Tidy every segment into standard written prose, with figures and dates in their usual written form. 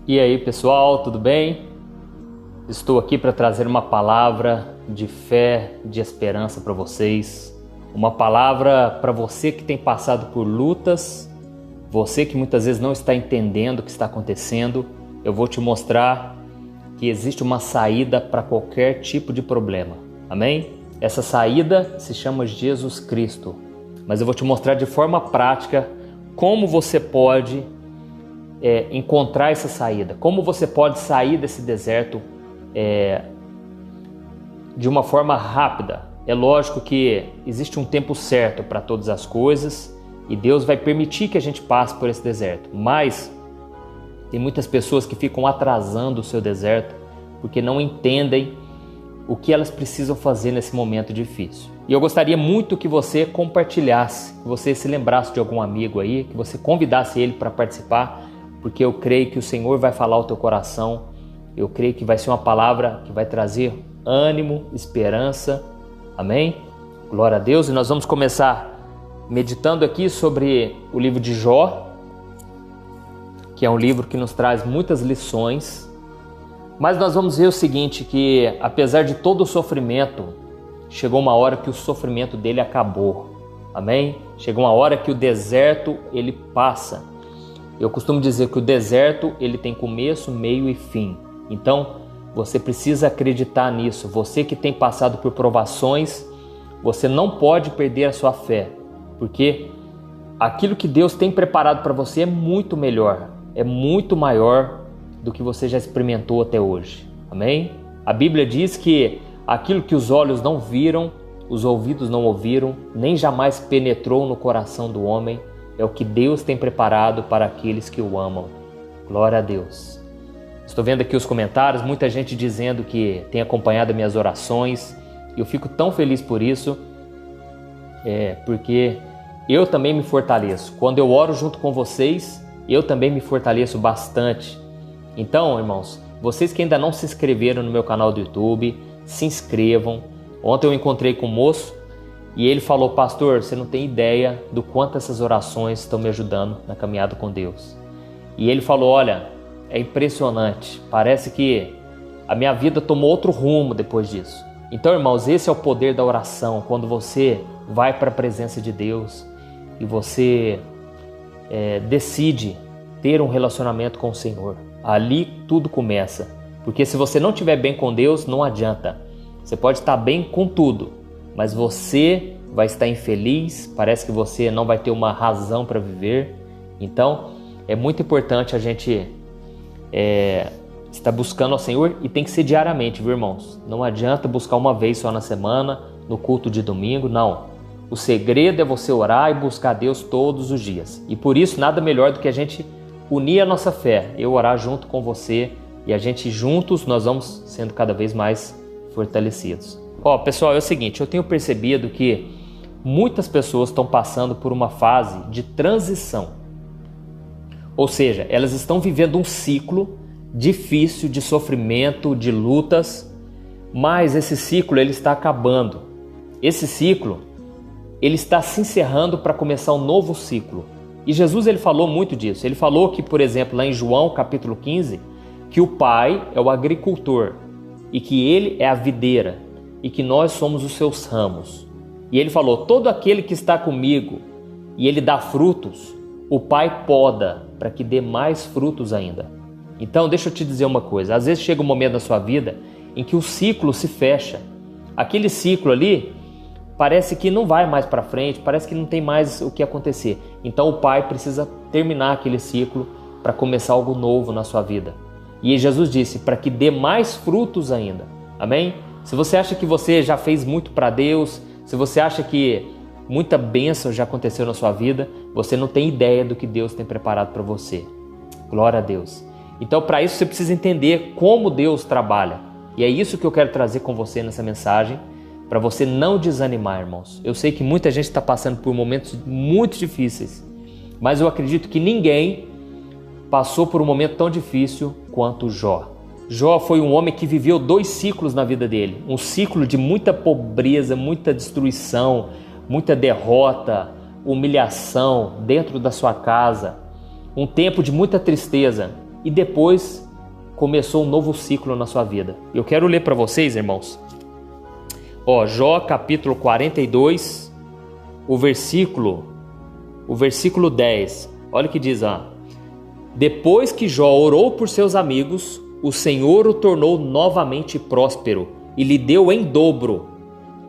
E aí, pessoal, tudo bem? Estou aqui para trazer uma palavra de fé, de esperança para vocês. Uma palavra para você que tem passado por lutas, você que muitas vezes não está entendendo o que está acontecendo. Eu vou te mostrar que existe uma saída para qualquer tipo de problema. Amém? Essa saída se chama Jesus Cristo. Mas eu vou te mostrar de forma prática como você pode encontrar essa saída, como você pode sair desse deserto de uma forma rápida. É lógico que existe um tempo certo para todas as coisas e Deus vai permitir que a gente passe por esse deserto, mas tem muitas pessoas que ficam atrasando o seu deserto porque não entendem o que elas precisam fazer nesse momento difícil. E eu gostaria muito que você compartilhasse, que você se lembrasse de algum amigo aí, que você convidasse ele para participar, porque eu creio que o Senhor vai falar ao teu coração. Eu creio que vai ser uma palavra que vai trazer ânimo, esperança. Amém? Glória a Deus. E nós vamos começar meditando aqui sobre o livro de Jó, que é um livro que nos traz muitas lições. Mas nós vamos ver o seguinte, que apesar de todo o sofrimento, chegou uma hora que o sofrimento dele acabou. Amém? Chegou uma hora que o deserto ele passa. Eu costumo dizer que o deserto ele tem começo, meio e fim. Então, você precisa acreditar nisso. Você que tem passado por provações, você não pode perder a sua fé, porque aquilo que Deus tem preparado para você é muito melhor, é muito maior do que você já experimentou até hoje. Amém? A Bíblia diz que aquilo que os olhos não viram, os ouvidos não ouviram, nem jamais penetrou no coração do homem, é o que Deus tem preparado para aqueles que o amam. Glória a Deus. Estou vendo aqui os comentários, muita gente dizendo que tem acompanhado minhas orações. Eu fico tão feliz por isso, porque eu também me fortaleço. Quando eu oro junto com vocês, eu também me fortaleço bastante. Então, irmãos, vocês que ainda não se inscreveram no meu canal do YouTube, se inscrevam. Ontem eu encontrei com um moço e ele falou: pastor, você não tem ideia do quanto essas orações estão me ajudando na caminhada com Deus. E ele falou: olha, é impressionante, parece que a minha vida tomou outro rumo depois disso. Então, irmãos, esse é o poder da oração, quando você vai para a presença de Deus e você decide ter um relacionamento com o Senhor. Ali tudo começa, porque se você não estiver bem com Deus, não adianta. Você pode estar bem com tudo, mas você vai estar infeliz, parece que você não vai ter uma razão para viver. Então, é muito importante a gente estar buscando ao Senhor, e tem que ser diariamente, viu, irmãos? Não adianta buscar uma vez só na semana, no culto de domingo, não. O segredo é você orar e buscar Deus todos os dias. E por isso, nada melhor do que a gente unir a nossa fé, eu orar junto com você, e a gente juntos, nós vamos sendo cada vez mais fortalecidos. Pessoal, é o seguinte, eu tenho percebido que muitas pessoas estão passando por uma fase de transição. Ou seja, elas estão vivendo um ciclo difícil de sofrimento, de lutas, mas esse ciclo ele está acabando. Esse ciclo ele está se encerrando para começar um novo ciclo. E Jesus ele falou muito disso. Ele falou que, por exemplo, lá em João capítulo 15, que o Pai é o agricultor e que Ele é a videira e que nós somos os seus ramos. E Ele falou: todo aquele que está comigo e Ele dá frutos, o Pai poda para que dê mais frutos ainda. Então deixa eu te dizer uma coisa, às vezes chega um momento na sua vida em que o ciclo se fecha. Aquele ciclo ali parece que não vai mais para frente, parece que não tem mais o que acontecer. Então o Pai precisa terminar aquele ciclo para começar algo novo na sua vida. E Jesus disse, para que dê mais frutos ainda. Amém? Se você acha que você já fez muito para Deus, se você acha que muita bênção já aconteceu na sua vida, você não tem ideia do que Deus tem preparado para você. Glória a Deus. Então, para isso, você precisa entender como Deus trabalha. E é isso que eu quero trazer com você nessa mensagem, para você não desanimar, irmãos. Eu sei que muita gente está passando por momentos muito difíceis, mas eu acredito que ninguém passou por um momento tão difícil quanto Jó. Jó foi um homem que viveu 2 ciclos na vida dele. Um ciclo de muita pobreza, muita destruição, muita derrota, humilhação dentro da sua casa. Um tempo de muita tristeza. e depois começou um novo ciclo na sua vida. Eu quero ler para vocês, irmãos. Jó capítulo 42, o versículo 10. Olha o que diz, depois que Jó orou por seus amigos, o Senhor o tornou novamente próspero e lhe deu em dobro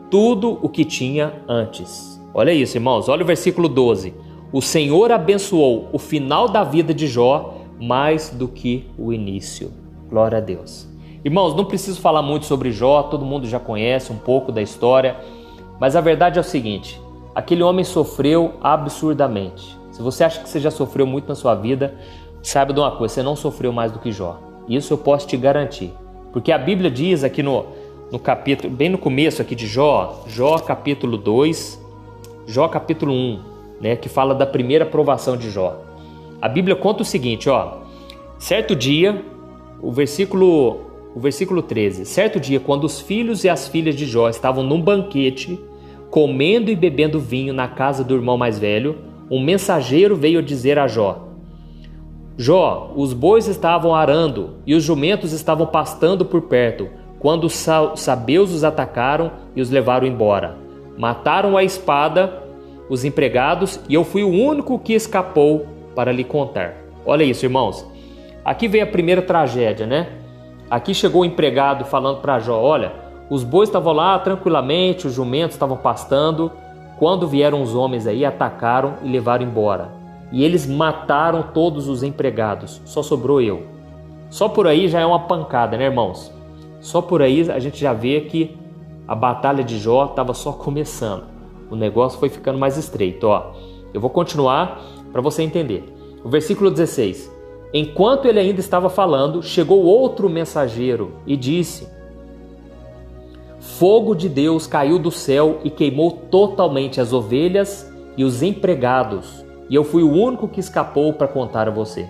tudo o que tinha antes. Olha isso, irmãos. Olha o versículo 12. O Senhor abençoou o final da vida de Jó mais do que o início. Glória a Deus. Irmãos, não preciso falar muito sobre Jó, todo mundo já conhece um pouco da história, mas a verdade é o seguinte: aquele homem sofreu absurdamente. Se você acha que você já sofreu muito na sua vida, saiba de uma coisa, você não sofreu mais do que Jó. Isso eu posso te garantir. Porque a Bíblia diz aqui no capítulo, bem no começo aqui de Jó capítulo 2, Jó capítulo 1, né, que fala da primeira provação de Jó. A Bíblia conta o seguinte, certo dia, o versículo 13, certo dia, quando os filhos e as filhas de Jó estavam num banquete, comendo e bebendo vinho na casa do irmão mais velho, um mensageiro veio dizer a Jó: Jó, os bois estavam arando e os jumentos estavam pastando por perto, quando os sabeus os atacaram e os levaram embora. Mataram à espada os empregados e eu fui o único que escapou para lhe contar. Olha isso, irmãos. Aqui vem a primeira tragédia, né? Aqui chegou o empregado falando para Jó: olha, os bois estavam lá tranquilamente, os jumentos estavam pastando, quando vieram os homens aí, atacaram e levaram embora. E eles mataram todos os empregados, só sobrou eu. Só por aí já é uma pancada, né, irmãos? Só por aí a gente já vê que a batalha de Jó estava só começando. O negócio foi ficando mais estreito, Eu vou continuar para você entender. O versículo 16. Enquanto ele ainda estava falando, chegou outro mensageiro e disse: fogo de Deus caiu do céu e queimou totalmente as ovelhas e os empregados, e eu fui o único que escapou para contar a você.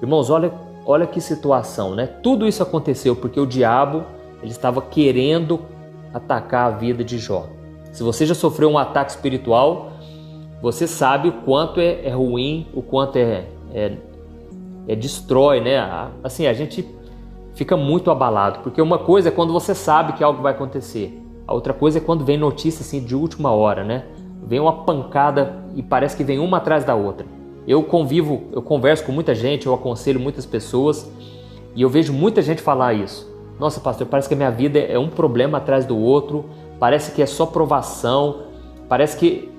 Irmãos, olha que situação, né? Tudo isso aconteceu porque o diabo ele estava querendo atacar a vida de Jó. Se você já sofreu um ataque espiritual, você sabe o quanto é ruim, o quanto destrói, né? Assim, a gente fica muito abalado, porque uma coisa é quando você sabe que algo vai acontecer, a outra coisa é quando vem notícia assim de última hora, né? Vem uma pancada e parece que vem uma atrás da outra. Eu converso com muita gente, eu aconselho muitas pessoas e eu vejo muita gente falar isso. Nossa, pastor, parece que a minha vida é um problema atrás do outro, parece que é só provação, parece que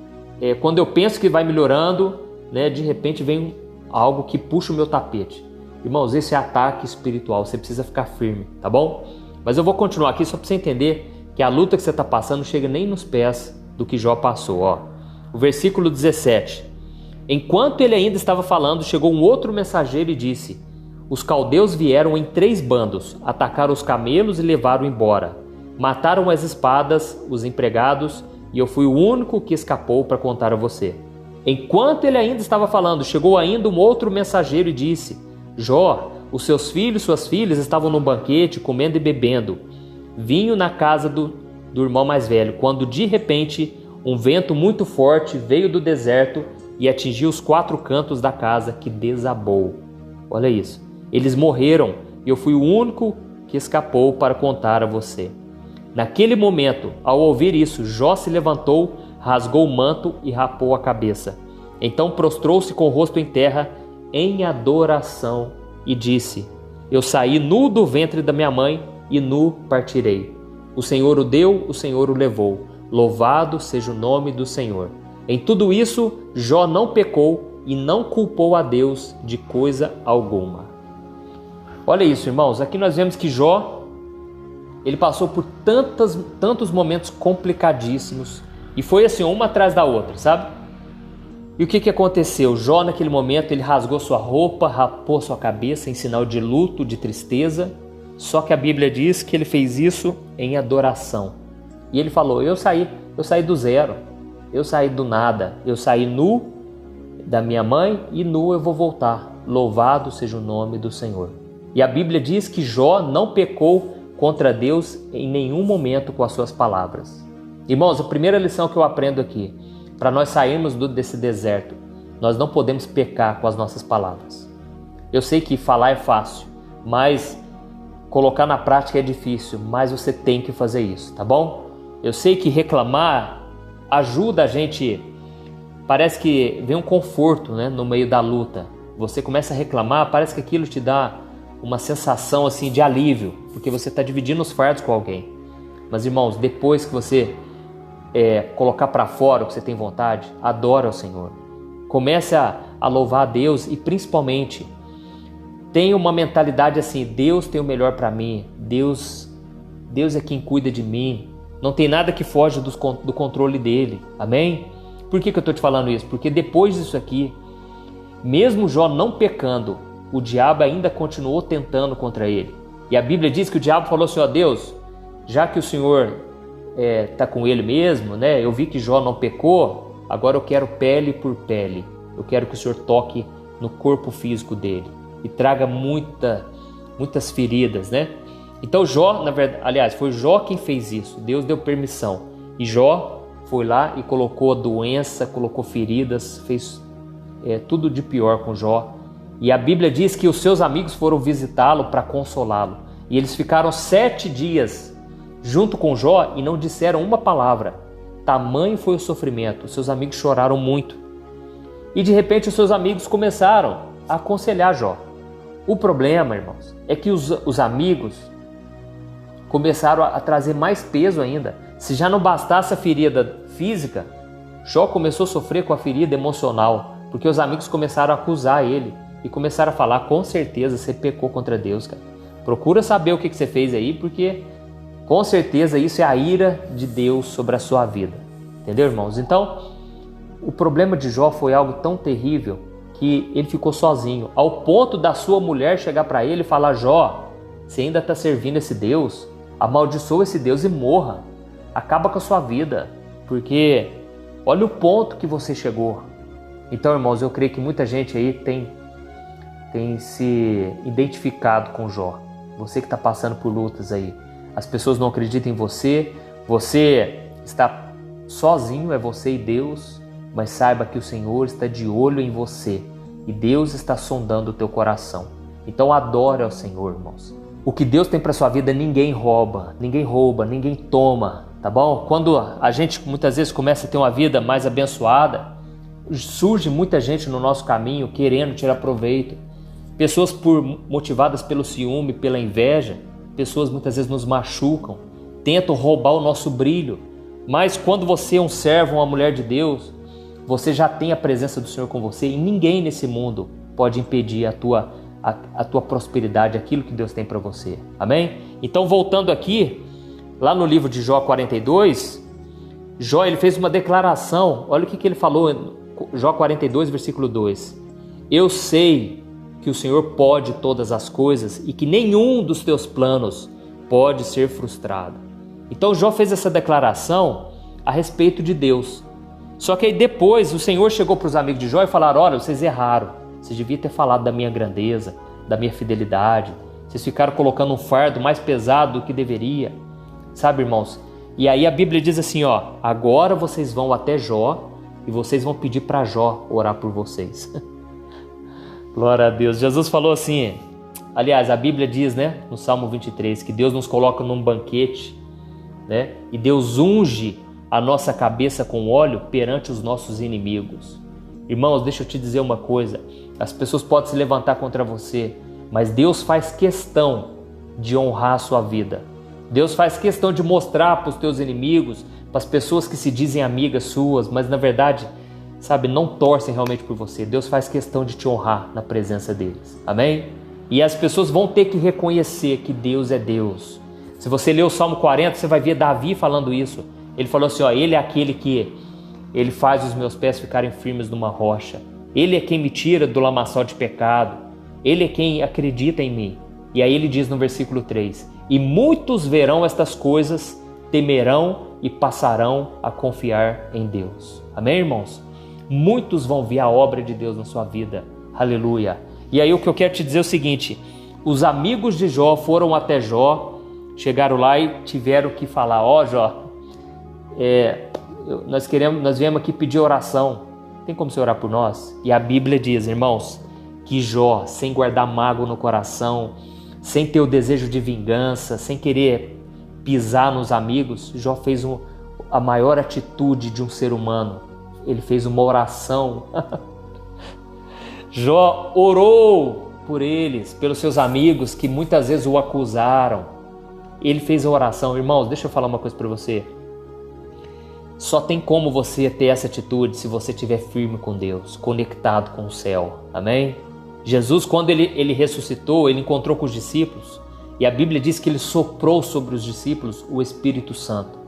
quando eu penso que vai melhorando, né, de repente vem algo que puxa o meu tapete. Irmãos, esse é ataque espiritual, você precisa ficar firme, tá bom? Mas eu vou continuar aqui só para você entender que a luta que você está passando não chega nem nos pés do que Jó passou, O versículo 17. Enquanto ele ainda estava falando, chegou um outro mensageiro e disse: os caldeus vieram em 3 bandos, atacaram os camelos e levaram embora. Mataram as espadas, os empregados, e eu fui o único que escapou para contar a você. Enquanto ele ainda estava falando, chegou ainda um outro mensageiro e disse: Jó, os seus filhos e suas filhas estavam num banquete, comendo e bebendo vinho na casa do irmão mais velho, quando de repente um vento muito forte veio do deserto e atingiu os 4 cantos da casa, que desabou. Olha isso. Eles morreram e eu fui o único que escapou para contar a você. Naquele momento, ao ouvir isso, Jó se levantou, rasgou o manto e rapou a cabeça. Então prostrou-se com o rosto em terra em adoração e disse: eu saí nu do ventre da minha mãe e nu partirei. O Senhor o deu, o Senhor o levou. Louvado seja o nome do Senhor. Em tudo isso, Jó não pecou e não culpou a Deus de coisa alguma. Olha isso, irmãos. Aqui nós vemos que Jó, ele passou por tantos momentos complicadíssimos e foi assim, uma atrás da outra, sabe? E o que aconteceu? Jó, naquele momento, ele rasgou sua roupa, rapou sua cabeça em sinal de luto, de tristeza. Só que a Bíblia diz que ele fez isso em adoração. E ele falou: eu saí do zero, eu saí do nada, eu saí nu da minha mãe e nu eu vou voltar. Louvado seja o nome do Senhor. E a Bíblia diz que Jó não pecou contra Deus em nenhum momento com as suas palavras. Irmãos, a primeira lição que eu aprendo aqui, para nós sairmos desse deserto, nós não podemos pecar com as nossas palavras. Eu sei que falar é fácil, mas colocar na prática é difícil, mas você tem que fazer isso, tá bom? Eu sei que reclamar ajuda a gente, parece que vem um conforto, né, no meio da luta. Você começa a reclamar, parece que aquilo te dá uma sensação assim de alívio, porque você está dividindo os fardos com alguém. Mas irmãos, depois que você colocar para fora o que você tem vontade, adora ao Senhor. Comece a louvar a Deus e principalmente tenha uma mentalidade assim: Deus tem o melhor para mim, Deus é quem cuida de mim, não tem nada que foge do controle dele, amém? Por que eu estou te falando isso? Porque depois disso aqui, mesmo Jó não pecando, o diabo ainda continuou tentando contra ele. E a Bíblia diz que o diabo falou assim: ó Deus, já que o Senhor está com ele mesmo, né? Eu vi que Jó não pecou, agora eu quero pele por pele. Eu quero que o Senhor toque no corpo físico dele e traga muitas feridas, né? Então Jó, na verdade, aliás, foi Jó quem fez isso. Deus deu permissão. E Jó foi lá e colocou doença, colocou feridas, fez tudo de pior com Jó. E a Bíblia diz que os seus amigos foram visitá-lo para consolá-lo. E eles ficaram 7 dias junto com Jó e não disseram uma palavra. Tamanho foi o sofrimento. Os seus amigos choraram muito. E de repente os seus amigos começaram a aconselhar Jó. O problema, irmãos, é que os amigos começaram a trazer mais peso ainda. Se já não bastasse a ferida física, Jó começou a sofrer com a ferida emocional, porque os amigos começaram a acusar ele e começaram a falar: com certeza você pecou contra Deus, cara. Procura saber o que você fez aí, porque com certeza isso é a ira de Deus sobre a sua vida. Entendeu, irmãos? Então, o problema de Jó foi algo tão terrível que ele ficou sozinho, ao ponto da sua mulher chegar para ele e falar: Jó, você ainda está servindo esse Deus? Amaldiçoa esse Deus e morra. Acaba com a sua vida, porque olha o ponto que você chegou. Então, irmãos, eu creio que muita gente aí tem se identificado com Jó. Você que está passando por lutas aí. As pessoas não acreditam em você. Você está sozinho, é você e Deus. Mas saiba que o Senhor está de olho em você. E Deus está sondando o teu coração. Então adore ao Senhor, irmãos. O que Deus tem para sua vida ninguém rouba, ninguém toma, tá bom? Quando a gente muitas vezes começa a ter uma vida mais abençoada, surge muita gente no nosso caminho querendo tirar proveito. Pessoas motivadas pelo ciúme, pela inveja, pessoas muitas vezes nos machucam, tentam roubar o nosso brilho. Mas quando você é um servo, uma mulher de Deus, você já tem a presença do Senhor com você e ninguém nesse mundo pode impedir a tua prosperidade, aquilo que Deus tem para você. Amém? Então, voltando aqui, lá no livro de Jó 42, Jó ele fez uma declaração. Olha o que ele falou em Jó 42, versículo 2. Eu sei que o Senhor pode todas as coisas e que nenhum dos teus planos pode ser frustrado. Então Jó fez essa declaração a respeito de Deus. Só que aí depois o Senhor chegou para os amigos de Jó e falaram: olha, vocês erraram. Vocês deviam ter falado da minha grandeza, da minha fidelidade. Vocês ficaram colocando um fardo mais pesado do que deveria. Sabe, irmãos? E aí a Bíblia diz assim, ó: agora vocês vão até Jó e vocês vão pedir para Jó orar por vocês. Glória a Deus. Jesus falou assim, aliás, a Bíblia diz, né, no Salmo 23, que Deus nos coloca num banquete, né, e Deus unge a nossa cabeça com óleo perante os nossos inimigos. Irmãos, deixa eu te dizer uma coisa, as pessoas podem se levantar contra você, mas Deus faz questão de honrar a sua vida. Deus faz questão de mostrar para os teus inimigos, para as pessoas que se dizem amigas suas, mas na verdade, sabe, não torcem realmente por você. Deus faz questão de te honrar na presença deles. Amém? E as pessoas vão ter que reconhecer que Deus é Deus. Se você ler o Salmo 40, você vai ver Davi falando isso. Ele falou assim, ó, ele é aquele que ele faz os meus pés ficarem firmes numa rocha. Ele é quem me tira do lamaçal de pecado. Ele é quem acredita em mim. E aí ele diz no versículo 3, e muitos verão estas coisas, temerão e passarão a confiar em Deus. Amém, irmãos? Muitos vão ver a obra de Deus na sua vida. Aleluia. E aí o que eu quero te dizer é o seguinte, os amigos de Jó foram até Jó, chegaram lá e tiveram que falar, ó Jó, nós viemos aqui pedir oração. Tem como você orar por nós? E a Bíblia diz, irmãos, que Jó, sem guardar mágoa no coração, sem ter o desejo de vingança, sem querer pisar nos amigos, Jó fez a maior atitude de um ser humano. Ele fez uma oração. Jó orou por eles, pelos seus amigos que muitas vezes o acusaram. Ele fez a oração. Irmãos, deixa eu falar uma coisa para você. Só tem como você ter essa atitude se você estiver firme com Deus, conectado com o céu. Amém? Jesus, quando ele ressuscitou, ele encontrou com os discípulos e a Bíblia diz que ele soprou sobre os discípulos o Espírito Santo.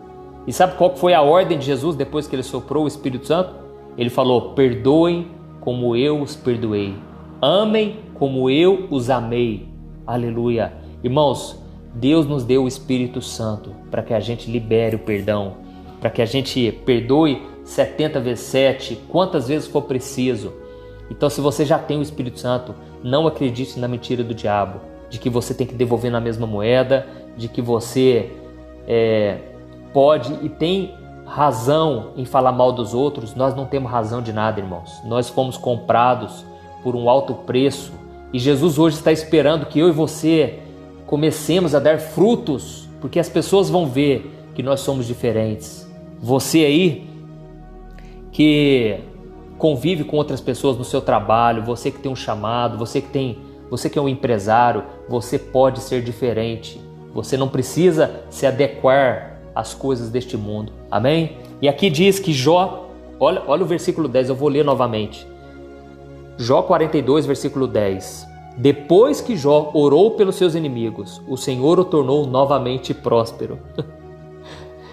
E sabe qual foi a ordem de Jesus depois que ele soprou o Espírito Santo? Ele falou: perdoem como eu os perdoei. Amem como eu os amei. Aleluia. Irmãos, Deus nos deu o Espírito Santo para que a gente libere o perdão, para que a gente perdoe 70 vezes 7, quantas vezes for preciso. Então, se você já tem o Espírito Santo, não acredite na mentira do diabo, de que você tem que devolver na mesma moeda, de que você pode e tem razão em falar mal dos outros. Nós não temos razão de nada, irmãos. Nós fomos comprados por um alto preço e Jesus hoje está esperando que eu e você comecemos a dar frutos, porque as pessoas vão ver que nós somos diferentes. Você aí que convive com outras pessoas no seu trabalho, você que tem um chamado, você que é um empresário, você pode ser diferente. Você não precisa se adequar às coisas deste mundo. Amém? E aqui diz que Jó, olha o versículo 10, eu vou ler novamente. Jó 42, versículo 10. Depois que Jó orou pelos seus inimigos, o Senhor o tornou novamente próspero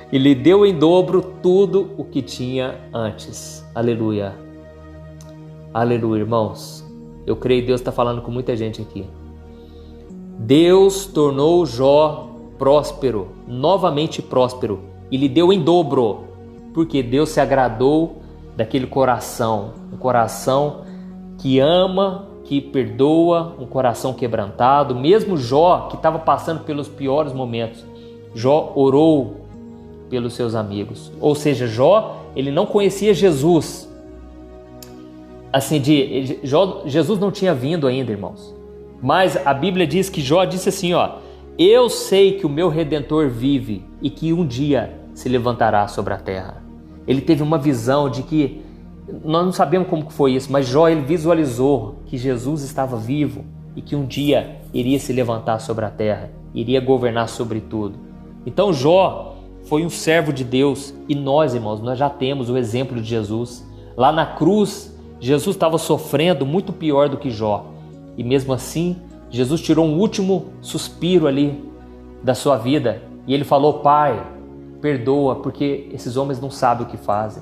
e lhe deu em dobro tudo o que tinha antes. Aleluia. Aleluia, irmãos. Eu creio que Deus está falando com muita gente aqui. Deus tornou Jó próspero, novamente próspero, e lhe deu em dobro, porque Deus se agradou daquele coração, um coração que ama, que perdoa, um coração quebrantado. Mesmo Jó, que estava passando pelos piores momentos, Jó orou pelos seus amigos. Ou seja, Jó, ele não conhecia Jesus. Assim, Jesus não tinha vindo ainda, irmãos. Mas a Bíblia diz que Jó disse assim, eu sei que o meu Redentor vive e que um dia se levantará sobre a terra. Ele teve uma visão de que, nós não sabemos como foi isso, mas Jó, ele visualizou que Jesus estava vivo e que um dia iria se levantar sobre a terra, iria governar sobre tudo. Então Jó foi um servo de Deus e nós, irmãos, nós já temos o exemplo de Jesus. Lá na cruz, Jesus estava sofrendo muito pior do que Jó. E mesmo assim, Jesus tirou um último suspiro ali da sua vida. E ele falou: Pai, perdoa, porque esses homens não sabem o que fazem.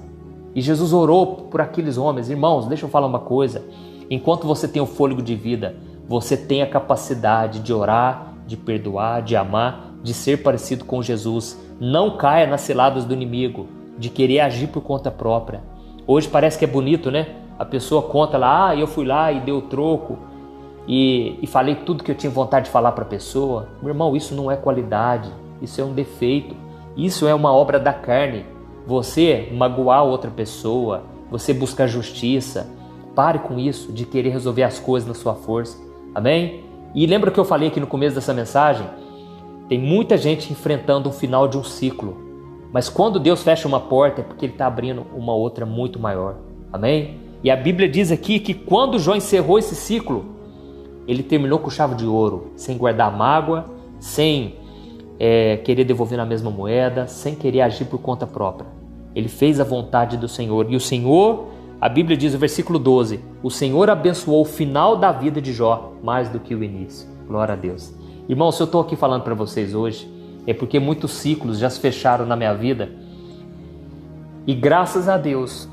E Jesus orou por aqueles homens. Irmãos, deixa eu falar uma coisa. Enquanto você tem o fôlego de vida, você tem a capacidade de orar, de perdoar, de amar, de ser parecido com Jesus. Não caia nas ciladas do inimigo, de querer agir por conta própria. Hoje parece que é bonito, né? A pessoa conta lá: eu fui lá e dei o troco e falei tudo que eu tinha vontade de falar para a pessoa. Meu irmão, isso não é qualidade, isso é um defeito, isso é uma obra da carne. Você magoar outra pessoa, você buscar justiça, pare com isso de querer resolver as coisas na sua força. Amém? E lembra que eu falei aqui no começo dessa mensagem? Tem muita gente enfrentando o final de um ciclo, mas quando Deus fecha uma porta é porque Ele está abrindo uma outra muito maior. Amém? E a Bíblia diz aqui que quando Jó encerrou esse ciclo, ele terminou com chave de ouro, sem guardar mágoa, sem querer devolver na mesma moeda, sem querer agir por conta própria. Ele fez a vontade do Senhor. E o Senhor, a Bíblia diz no versículo 12, o Senhor abençoou o final da vida de Jó mais do que o início. Glória a Deus. Irmão, se eu estou aqui falando para vocês hoje, é porque muitos ciclos já se fecharam na minha vida. E graças a Deus,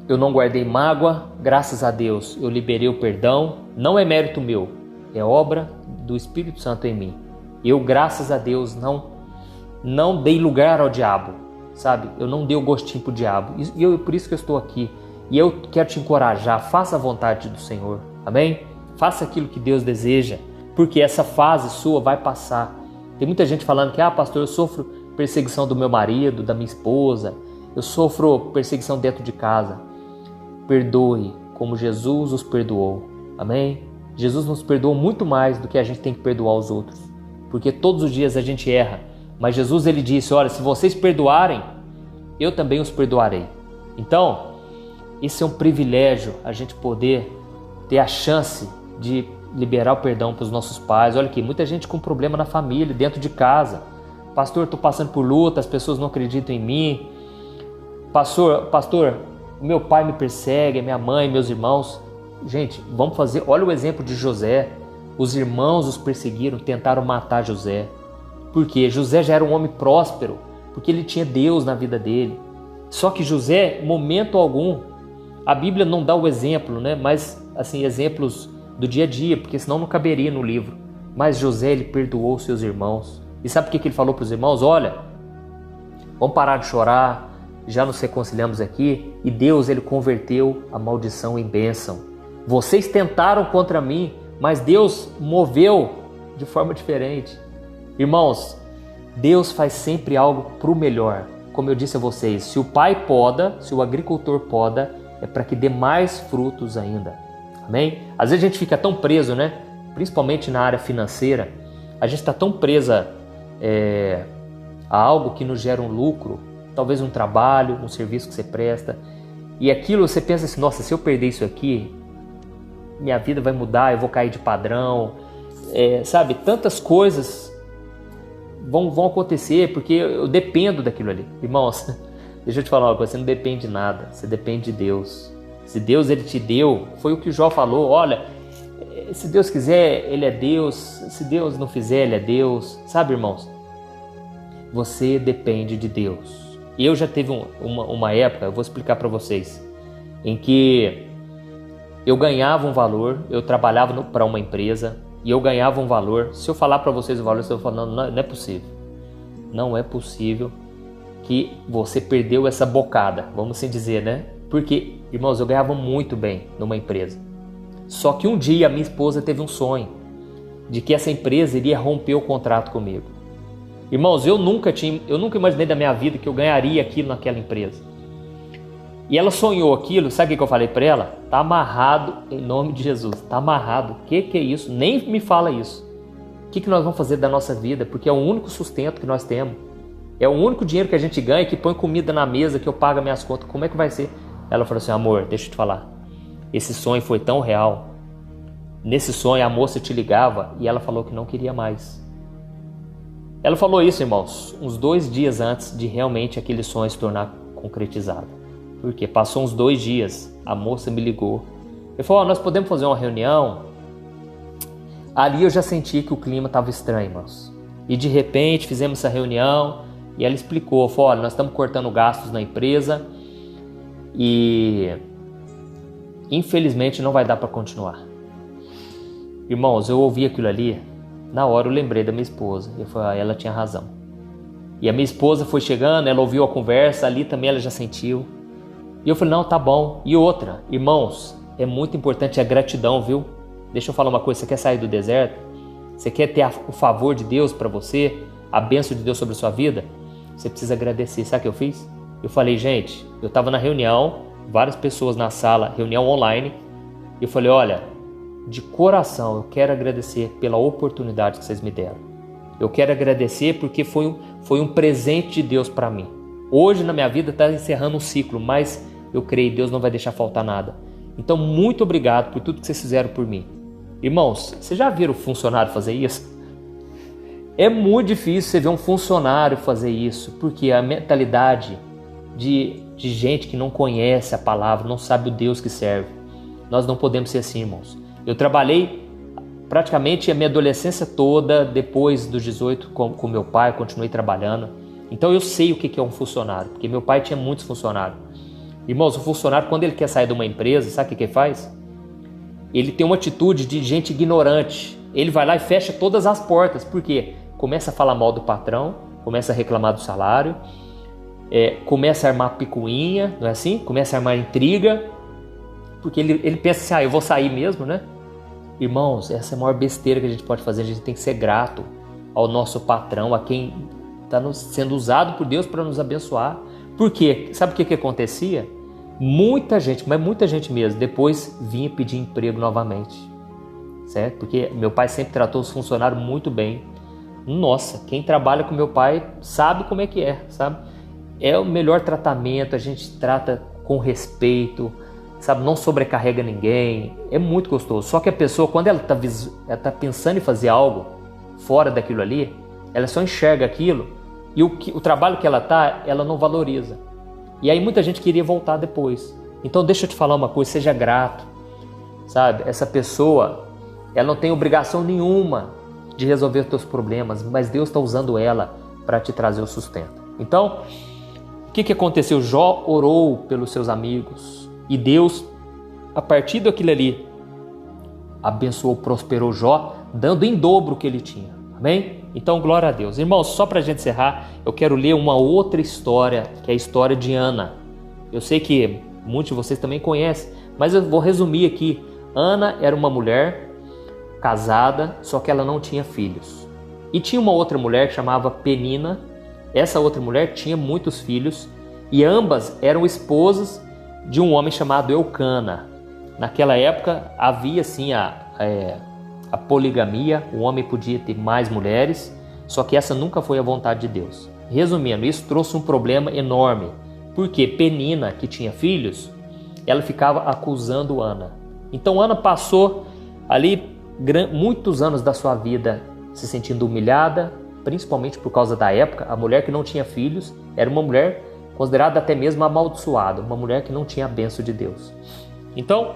eu não guardei mágoa, graças a Deus eu liberei o perdão. Não é mérito meu, é obra do Espírito Santo em mim. Eu, graças a Deus, não dei lugar ao diabo, sabe? Eu não dei o gostinho pro diabo. E por isso que eu estou aqui. E eu quero te encorajar, faça a vontade do Senhor, amém? Faça aquilo que Deus deseja, porque essa fase sua vai passar. Tem muita gente falando que, pastor, eu sofro perseguição do meu marido, da minha esposa, eu sofro perseguição dentro de casa. Perdoe como Jesus os perdoou. Amém? Jesus nos perdoou muito mais do que a gente tem que perdoar os outros, porque todos os dias a gente erra, mas Jesus ele disse, olha, se vocês perdoarem, eu também os perdoarei. Então, esse é um privilégio, a gente poder ter a chance de liberar o perdão para os nossos pais. Olha aqui, muita gente com problema na família, dentro de casa. Pastor, estou passando por luta, as pessoas não acreditam em mim. Pastor, meu pai me persegue, minha mãe, meus irmãos. Gente, vamos fazer, olha o exemplo de José. Os irmãos os perseguiram, tentaram matar José. Por quê? José já era um homem próspero, porque ele tinha Deus na vida dele. Só que José, momento algum, a Bíblia não dá o exemplo, né? Mas, assim, exemplos do dia a dia, porque senão não caberia no livro. Mas José, ele perdoou seus irmãos. E sabe o que ele falou para os irmãos? Olha, vamos parar de chorar, já nos reconciliamos aqui, e Deus, ele converteu a maldição em bênção. Vocês tentaram contra mim, mas Deus moveu de forma diferente. Irmãos, Deus faz sempre algo para o melhor. Como eu disse a vocês, se o pai poda, se o agricultor poda, é para que dê mais frutos ainda. Amém? Às vezes a gente fica tão preso, né? Principalmente na área financeira, a gente está tão presa a algo que nos gera um lucro, talvez um trabalho, um serviço que você presta, e aquilo você pensa assim, nossa, se eu perder isso aqui, minha vida vai mudar, eu vou cair de padrão, sabe? Tantas coisas vão acontecer porque eu dependo daquilo ali. Irmãos, deixa eu te falar uma coisa, você não depende de nada, você depende de Deus. Se Deus ele te deu, foi o que Jó falou, olha, se Deus quiser, ele é Deus, se Deus não fizer, ele é Deus. Sabe, irmãos, você depende de Deus. E eu já teve uma época, eu vou explicar para vocês, em que eu ganhava um valor, eu trabalhava para uma empresa e eu ganhava um valor. Se eu falar para vocês o valor, vocês vão falar, não é possível. Não é possível que você perdeu essa bocada, vamos assim dizer, né? Porque, irmãos, eu ganhava muito bem numa empresa. Só que um dia a minha esposa teve um sonho de que essa empresa iria romper o contrato comigo. Irmãos, eu nunca imaginei da minha vida que eu ganharia aquilo naquela empresa. E ela sonhou aquilo, sabe o que eu falei para ela? Tá amarrado em nome de Jesus, tá amarrado. O que é isso? Nem me fala isso. O que nós vamos fazer da nossa vida? Porque é o único sustento que nós temos. É o único dinheiro que a gente ganha, que põe comida na mesa, que eu pago minhas contas. Como é que vai ser? Ela falou assim, amor, deixa eu te falar. Esse sonho foi tão real. Nesse sonho a moça te ligava e ela falou que não queria mais. Ela falou isso, irmãos, uns 2 dias antes de realmente aquele sonho se tornar concretizado. Porque passou uns 2 dias, a moça me ligou. Eu falei, nós podemos fazer uma reunião? Ali eu já senti que o clima estava estranho, irmãos. E de repente fizemos essa reunião e ela explicou, falou, olha, nós estamos cortando gastos na empresa e infelizmente não vai dar para continuar. Irmãos, eu ouvi aquilo ali, na hora eu lembrei da minha esposa. Eu falei, ela tinha razão. E a minha esposa foi chegando, ela ouviu a conversa, ali também ela já sentiu. E eu falei, não, tá bom. E outra, irmãos, é muito importante a gratidão, viu? Deixa eu falar uma coisa, você quer sair do deserto? Você quer ter o favor de Deus para você? A bênção de Deus sobre a sua vida? Você precisa agradecer. Sabe o que eu fiz? Eu falei, gente, eu estava na reunião, várias pessoas na sala, reunião online. Eu falei, olha, de coração eu quero agradecer pela oportunidade que vocês me deram. Eu quero agradecer porque foi um presente de Deus para mim. Hoje na minha vida está encerrando um ciclo, mas eu creio que Deus não vai deixar faltar nada. Então, muito obrigado por tudo que vocês fizeram por mim. Irmãos, vocês já viram o funcionário fazer isso? É muito difícil você ver um funcionário fazer isso, porque a mentalidade de gente que não conhece a palavra, não sabe o Deus que serve. Nós não podemos ser assim, irmãos. Eu trabalhei praticamente a minha adolescência toda, depois dos 18 com meu pai, continuei trabalhando. Então eu sei o que é um funcionário, porque meu pai tinha muitos funcionários. Irmãos, o funcionário, quando ele quer sair de uma empresa, sabe o que ele faz? Ele tem uma atitude de gente ignorante. Ele vai lá e fecha todas as portas. Por quê? Começa a falar mal do patrão, começa a reclamar do salário, começa a armar picuinha, não é assim? Começa a armar intriga, porque ele pensa assim, eu vou sair mesmo, né? Irmãos, essa é a maior besteira que a gente pode fazer. A gente tem que ser grato ao nosso patrão, a quem está sendo usado por Deus para nos abençoar. Por quê? Sabe o que acontecia? Muita gente, mas muita gente mesmo, depois vinha pedir emprego novamente, certo? Porque meu pai sempre tratou os funcionários muito bem. Nossa, quem trabalha com meu pai sabe como é que é, sabe? É o melhor tratamento, a gente trata com respeito, sabe? Não sobrecarrega ninguém, é muito gostoso. Só que a pessoa, quando ela tá pensando em fazer algo fora daquilo ali, ela só enxerga aquilo e o trabalho que ela tá, ela não valoriza. E aí muita gente queria voltar depois. Então deixa eu te falar uma coisa, seja grato, sabe? Essa pessoa, ela não tem obrigação nenhuma de resolver os teus problemas, mas Deus está usando ela para te trazer o sustento. Então, o que aconteceu? Jó orou pelos seus amigos e Deus, a partir daquilo ali, abençoou, prosperou Jó, dando em dobro o que ele tinha. Amém? Então, glória a Deus. Irmãos, só para a gente encerrar, eu quero ler uma outra história, que é a história de Ana. Eu sei que muitos de vocês também conhecem, mas eu vou resumir aqui. Ana era uma mulher casada, só que ela não tinha filhos. E tinha uma outra mulher que chamava Penina. Essa outra mulher tinha muitos filhos e ambas eram esposas de um homem chamado Eucana. Naquela época havia sim a poligamia, o homem podia ter mais mulheres, só que essa nunca foi a vontade de Deus. Resumindo, isso trouxe um problema enorme, porque Penina, que tinha filhos, ela ficava acusando Ana. Então Ana passou ali muitos anos da sua vida se sentindo humilhada, principalmente por causa da época. A mulher que não tinha filhos era uma mulher considerada até mesmo amaldiçoada, uma mulher que não tinha a bênção de Deus. Então,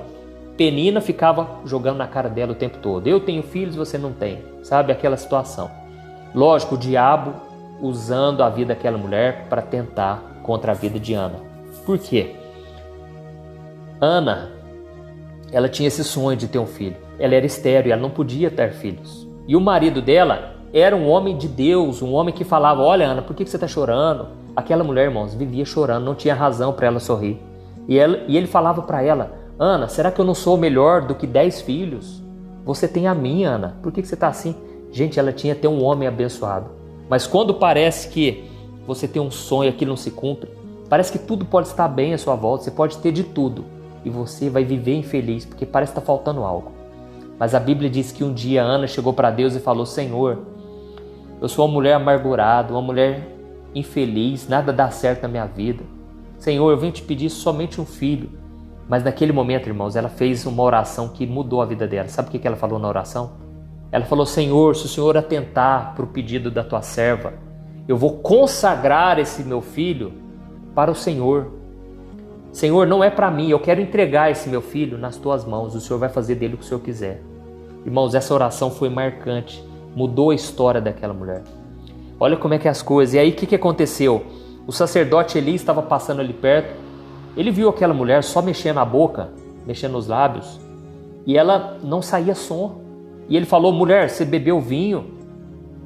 Penina ficava jogando na cara dela o tempo todo. Eu tenho filhos, você não tem. Sabe, aquela situação. Lógico, o diabo usando a vida daquela mulher para tentar contra a vida de Ana. Por quê? Ana, ela tinha esse sonho de ter um filho. Ela era estéril e ela não podia ter filhos. E o marido dela era um homem de Deus, um homem que falava: olha, Ana, por que você está chorando? Aquela mulher, irmãos, vivia chorando, não tinha razão para ela sorrir. E ele falava para ela: Ana, será que eu não sou melhor do que 10 filhos? Você tem a mim, Ana, por que você está assim? Gente, ela tinha até um homem abençoado. Mas quando parece que você tem um sonho e aquilo não se cumpre, parece que tudo pode estar bem à sua volta, você pode ter de tudo, e você vai viver infeliz, porque parece que está faltando algo. Mas a Bíblia diz que um dia Ana chegou para Deus e falou: Senhor, eu sou uma mulher amargurada, uma mulher infeliz, nada dá certo na minha vida. Senhor, eu venho te pedir somente um filho. Mas naquele momento, irmãos, ela fez uma oração que mudou a vida dela. Sabe o que ela falou na oração? Ela falou: Senhor, se o Senhor atentar para o pedido da tua serva, eu vou consagrar esse meu filho para o Senhor. Senhor, não é para mim, eu quero entregar esse meu filho nas tuas mãos, o Senhor vai fazer dele o que o Senhor quiser. Irmãos, essa oração foi marcante, mudou a história daquela mulher. Olha como é que é as coisas. E aí o que aconteceu? O sacerdote Eli estava passando ali perto, ele viu aquela mulher só mexendo a boca, mexendo os lábios, e ela não saía som. E ele falou: mulher, você bebeu vinho?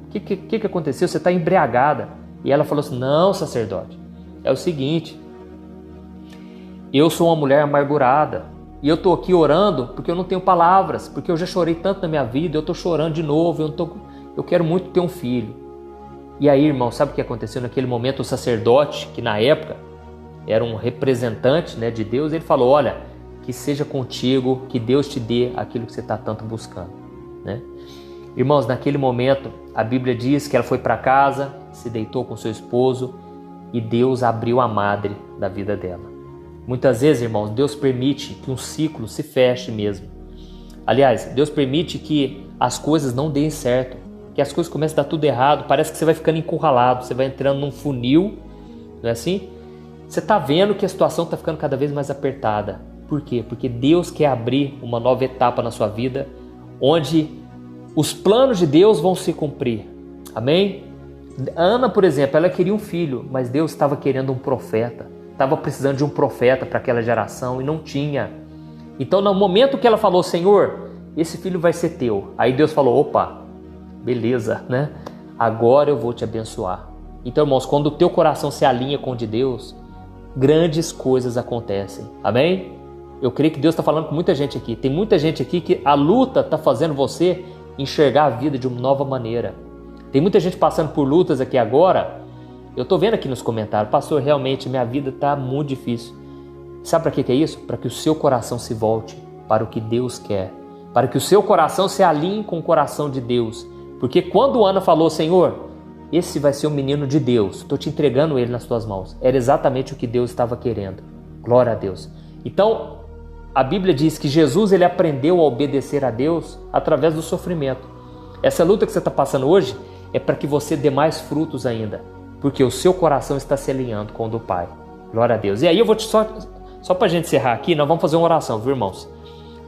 O que aconteceu? Você está embriagada. E ela falou assim: não, sacerdote, é o seguinte, eu sou uma mulher amargurada e eu estou aqui orando porque eu não tenho palavras, porque eu já chorei tanto na minha vida, eu estou chorando de novo, eu quero muito ter um filho. E aí, irmão, sabe o que aconteceu naquele momento? O sacerdote, que na época era um representante, né, de Deus, ele falou: olha, que seja contigo, que Deus te dê aquilo que você está tanto buscando, né? Irmãos, naquele momento, a Bíblia diz que ela foi para casa, se deitou com seu esposo e Deus abriu a madre da vida dela. Muitas vezes, irmãos, Deus permite que um ciclo se feche mesmo. Aliás, Deus permite que as coisas não deem certo, que as coisas comecem a dar tudo errado, parece que você vai ficando encurralado, você vai entrando num funil, não é assim? Você está vendo que a situação está ficando cada vez mais apertada. Por quê? Porque Deus quer abrir uma nova etapa na sua vida, onde os planos de Deus vão se cumprir. Amém? Ana, por exemplo, ela queria um filho, mas Deus estava querendo um profeta. Estava precisando de um profeta para aquela geração e não tinha. Então, no momento que ela falou: Senhor, esse filho vai ser teu. Aí Deus falou: opa, beleza, né? Agora eu vou te abençoar. Então, irmãos, quando o teu coração se alinha com o de Deus, grandes coisas acontecem. Amém? Eu creio que Deus está falando com muita gente aqui. Tem muita gente aqui que a luta está fazendo você enxergar a vida de uma nova maneira. Tem muita gente passando por lutas aqui agora. Eu estou vendo aqui nos comentários: pastor, realmente minha vida está muito difícil. Sabe para que é isso? Para que o seu coração se volte para o que Deus quer. Para que o seu coração se alinhe com o coração de Deus. Porque quando Ana falou, Senhor, esse vai ser o menino de Deus, estou te entregando ele nas tuas mãos. Era exatamente o que Deus estava querendo. Glória a Deus. Então, a Bíblia diz que Jesus ele aprendeu a obedecer a Deus através do sofrimento. Essa luta que você está passando hoje é para que você dê mais frutos ainda. Porque o seu coração está se alinhando com o do Pai. Glória a Deus. E aí eu vou só para a gente encerrar aqui, nós vamos fazer uma oração, viu, irmãos?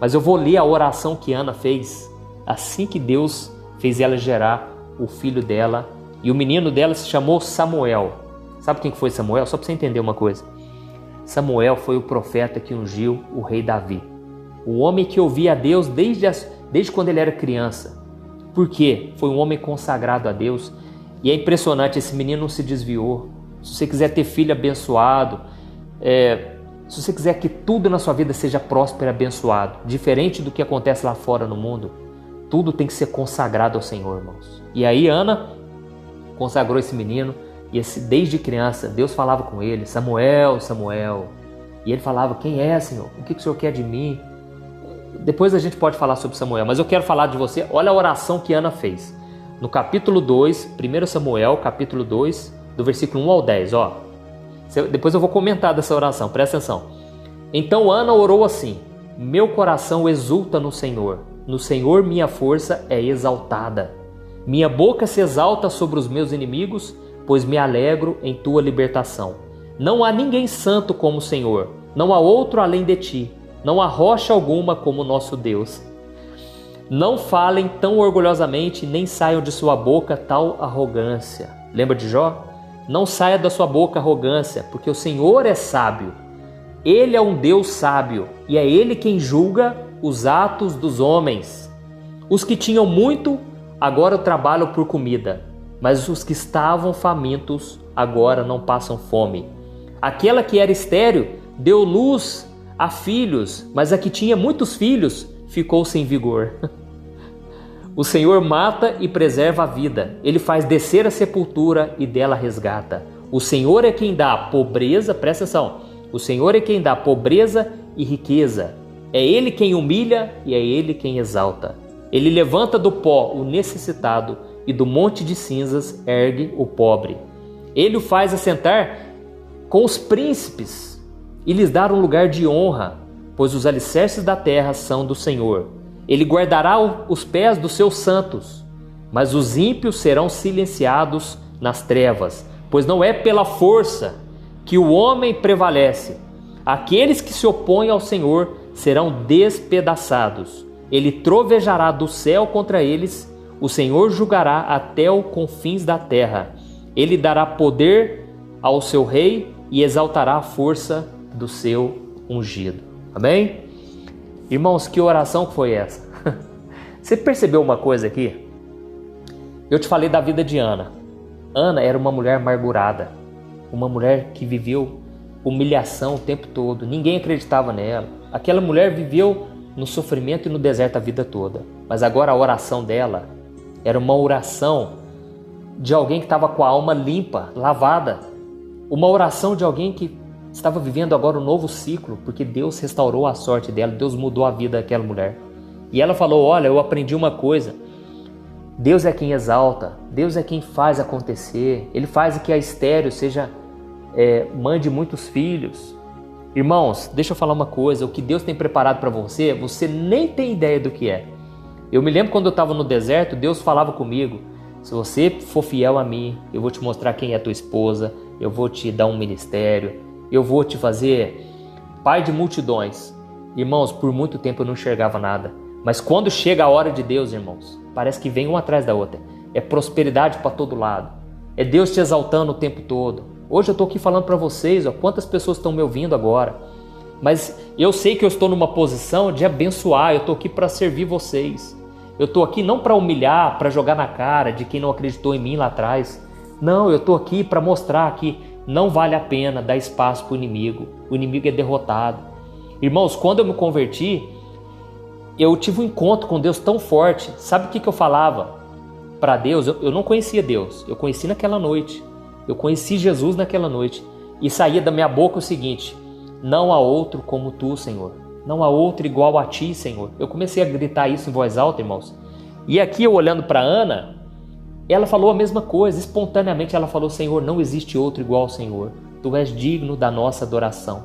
Mas eu vou ler a oração que Ana fez assim que Deus fez ela gerar o filho dela. E o menino dela se chamou Samuel. Sabe quem foi Samuel? Só para você entender uma coisa. Samuel foi o profeta que ungiu o rei Davi. O homem que ouvia a Deus desde quando ele era criança. Por quê? Foi um homem consagrado a Deus. E é impressionante, esse menino não se desviou. Se você quiser ter filho abençoado, se você quiser que tudo na sua vida seja próspero e abençoado, diferente do que acontece lá fora no mundo, tudo tem que ser consagrado ao Senhor, irmãos. E aí Ana consagrou esse menino, e desde criança Deus falava com ele, Samuel, Samuel. E ele falava, quem é, Senhor? O que o Senhor quer de mim? Depois a gente pode falar sobre Samuel, mas eu quero falar de você. Olha a oração que Ana fez. No capítulo 2, 1 Samuel, capítulo 2, do versículo 1 ao 10, ó. Depois eu vou comentar dessa oração, presta atenção. Então Ana orou assim, meu coração exulta no Senhor minha força é exaltada. Minha boca se exalta sobre os meus inimigos, pois me alegro em tua libertação. Não há ninguém santo como o Senhor, não há outro além de ti, não há rocha alguma como o nosso Deus. Não falem tão orgulhosamente, nem saiam de sua boca tal arrogância. Lembra de Jó? Não saia da sua boca arrogância, porque o Senhor é sábio. Ele é um Deus sábio, e é Ele quem julga os atos dos homens. Os que tinham muito, agora trabalham por comida, mas os que estavam famintos, agora não passam fome. Aquela que era estéril, deu luz a filhos, mas a que tinha muitos filhos, ficou sem vigor. O Senhor mata e preserva a vida. Ele faz descer a sepultura e dela resgata. O Senhor é quem dá pobreza, presta atenção. O Senhor é quem dá pobreza e riqueza. É Ele quem humilha e é Ele quem exalta. Ele levanta do pó o necessitado e do monte de cinzas ergue o pobre. Ele o faz assentar com os príncipes e lhes dar um lugar de honra, pois os alicerces da terra são do Senhor. Ele guardará os pés dos seus santos, mas os ímpios serão silenciados nas trevas, pois não é pela força que o homem prevalece. Aqueles que se opõem ao Senhor serão despedaçados. Ele trovejará do céu contra eles, o Senhor julgará até os confins da terra. Ele dará poder ao seu rei e exaltará a força do seu ungido. Amém? Irmãos, que oração que foi essa? Você percebeu uma coisa aqui? Eu te falei da vida de Ana. Ana era uma mulher amargurada, uma mulher que viveu humilhação o tempo todo, ninguém acreditava nela. Aquela mulher viveu no sofrimento e no deserto a vida toda. Mas agora a oração dela era uma oração de alguém que estava com a alma limpa, lavada. Uma oração de alguém que estava vivendo agora um novo ciclo, porque Deus restaurou a sorte dela, Deus mudou a vida daquela mulher. E ela falou, olha, eu aprendi uma coisa, Deus é quem exalta, Deus é quem faz acontecer, Ele faz que a estéril mãe de muitos filhos. Irmãos, deixa eu falar uma coisa, o que Deus tem preparado para você, você nem tem ideia do que é. Eu me lembro quando eu estava no deserto, Deus falava comigo, se você for fiel a mim, eu vou te mostrar quem é tua esposa, eu vou te dar um ministério, eu vou te fazer pai de multidões. Irmãos, por muito tempo eu não enxergava nada. Mas quando chega a hora de Deus, irmãos, parece que vem uma atrás da outra. É prosperidade para todo lado. É Deus te exaltando o tempo todo. Hoje eu estou aqui falando para vocês, ó, quantas pessoas estão me ouvindo agora. Mas eu sei que eu estou numa posição de abençoar, eu estou aqui para servir vocês. Eu estou aqui não para humilhar, para jogar na cara de quem não acreditou em mim lá atrás. Não, eu estou aqui para mostrar que não vale a pena dar espaço para o inimigo. O inimigo é derrotado. Irmãos, quando eu me converti, eu tive um encontro com Deus tão forte. Sabe o que eu falava para Deus? Eu não conhecia Deus. Eu conheci naquela noite. Eu conheci Jesus naquela noite. E saía da minha boca o seguinte, Não há outro como tu, Senhor. Não há outro igual a ti, Senhor. Eu comecei a gritar isso em voz alta, irmãos. E aqui eu olhando para Ana, ela falou a mesma coisa. Espontaneamente ela falou: Senhor, não existe outro igual ao Senhor. Tu és digno da nossa adoração.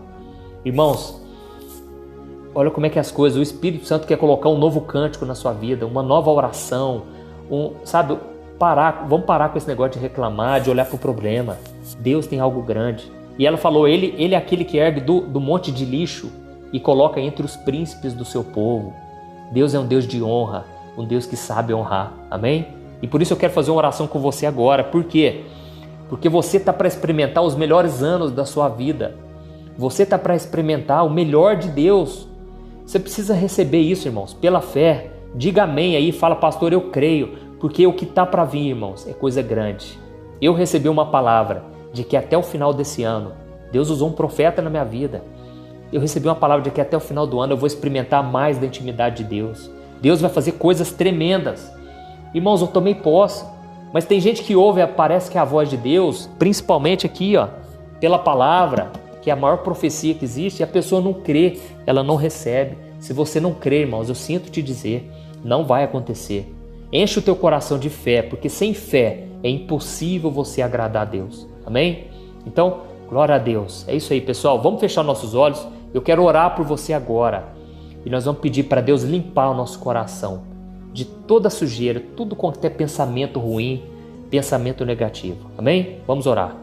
Irmãos, olha como é que as coisas, o Espírito Santo quer colocar um novo cântico na sua vida, uma nova oração, vamos parar com esse negócio de reclamar, de olhar para o problema. Deus tem algo grande. E ela falou: Ele é aquele que ergue do monte de lixo e coloca entre os príncipes do seu povo. Deus é um Deus de honra, um Deus que sabe honrar. Amém? E por isso eu quero fazer uma oração com você agora. Por quê? Porque você está para experimentar os melhores anos da sua vida. Você está para experimentar o melhor de Deus. Você precisa receber isso, irmãos, pela fé. Diga amém aí, fala: pastor, eu creio, porque o que está para vir, irmãos, é coisa grande. Eu recebi uma palavra de que até o final desse ano, Deus usou um profeta na minha vida. Eu recebi uma palavra de que até o final do ano eu vou experimentar mais da intimidade de Deus. Deus vai fazer coisas tremendas. Irmãos, eu tomei posse, mas tem gente que ouve, parece que é a voz de Deus, principalmente aqui, pela palavra, que é a maior profecia que existe, e a pessoa não crê, ela não recebe. Se você não crê, irmãos, eu sinto te dizer, não vai acontecer. Enche o teu coração de fé, porque sem fé é impossível você agradar a Deus. Amém? Então, glória a Deus. É isso aí, pessoal. Vamos fechar nossos olhos. Eu quero orar por você agora. E nós vamos pedir para Deus limpar o nosso coração de toda sujeira, tudo quanto é pensamento ruim, pensamento negativo. Amém? Vamos orar.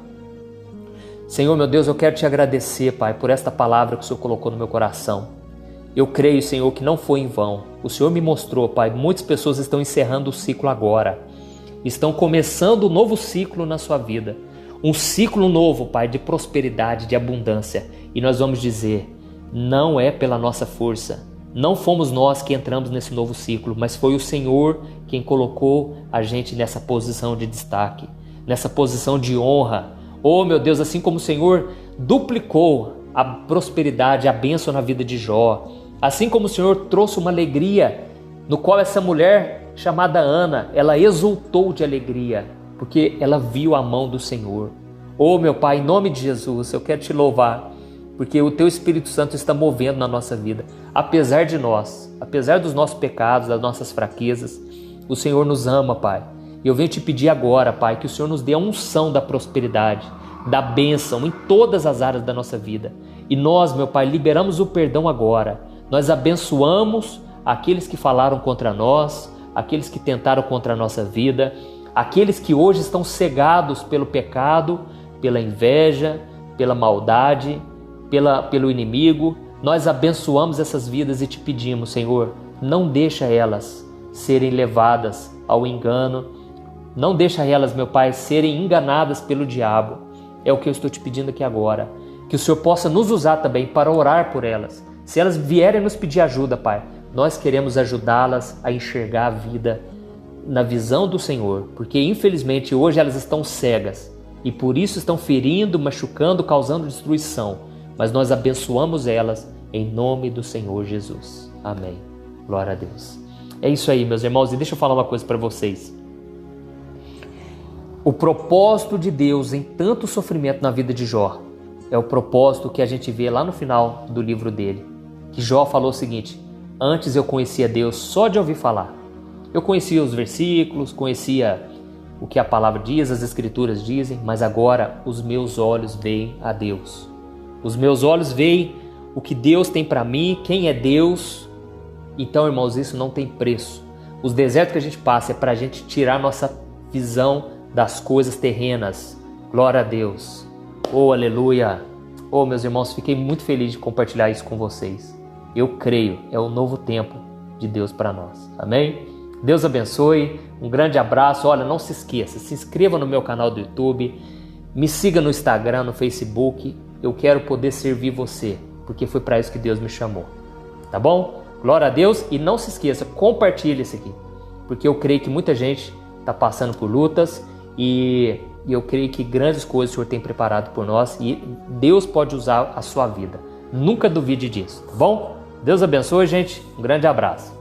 Senhor, meu Deus, eu quero te agradecer, Pai, por esta palavra que o Senhor colocou no meu coração. Eu creio, Senhor, que não foi em vão. O Senhor me mostrou, Pai, muitas pessoas estão encerrando o ciclo agora. Estão começando um novo ciclo na sua vida. Um ciclo novo, Pai, de prosperidade, de abundância. E nós vamos dizer, não é pela nossa força. Não fomos nós que entramos nesse novo ciclo, mas foi o Senhor quem colocou a gente nessa posição de destaque, nessa posição de honra. Oh, meu Deus, assim como o Senhor duplicou a prosperidade, a bênção na vida de Jó, assim como o Senhor trouxe uma alegria, no qual essa mulher chamada Ana, ela exultou de alegria, porque ela viu a mão do Senhor. Oh, meu Pai, em nome de Jesus, eu quero te louvar, porque o Teu Espírito Santo está movendo na nossa vida. Apesar de nós, apesar dos nossos pecados, das nossas fraquezas, o Senhor nos ama, Pai. E eu venho te pedir agora, Pai, que o Senhor nos dê a unção da prosperidade, da bênção em todas as áreas da nossa vida. E nós, meu Pai, liberamos o perdão agora. Nós abençoamos aqueles que falaram contra nós, aqueles que tentaram contra a nossa vida, aqueles que hoje estão cegados pelo pecado, pela inveja, pela maldade, pelo inimigo. Nós abençoamos essas vidas e te pedimos, Senhor, não deixa elas serem levadas ao engano, não deixa elas, meu Pai, serem enganadas pelo diabo. É o que eu estou te pedindo aqui agora, que o Senhor possa nos usar também para orar por elas. Se elas vierem nos pedir ajuda, Pai, nós queremos ajudá-las a enxergar a vida na visão do Senhor, porque infelizmente hoje elas estão cegas e por isso estão ferindo, machucando, causando destruição. Mas nós abençoamos elas em nome do Senhor Jesus. Amém. Glória a Deus. É isso aí, meus irmãos. E deixa eu falar uma coisa para vocês. O propósito de Deus em tanto sofrimento na vida de Jó é o propósito que a gente vê lá no final do livro dele. Que Jó falou o seguinte: antes eu conhecia Deus só de ouvir falar. Eu conhecia os versículos, conhecia o que a palavra diz, as escrituras dizem, mas agora os meus olhos veem a Deus. Os meus olhos veem o que Deus tem para mim, quem é Deus. Então, irmãos, isso não tem preço. Os desertos que a gente passa é para a gente tirar nossa visão das coisas terrenas. Glória a Deus. Oh, aleluia. Oh, meus irmãos, fiquei muito feliz de compartilhar isso com vocês. Eu creio, é o novo tempo de Deus para nós. Amém? Deus abençoe. Um grande abraço. Olha, não se esqueça, se inscreva no meu canal do YouTube. Me siga no Instagram, no Facebook. Eu quero poder servir você, porque foi para isso que Deus me chamou. Tá bom? Glória a Deus. E não se esqueça, compartilhe isso aqui, porque eu creio que muita gente está passando por lutas e eu creio que grandes coisas o Senhor tem preparado por nós e Deus pode usar a sua vida. Nunca duvide disso, tá bom? Deus abençoe, gente. Um grande abraço.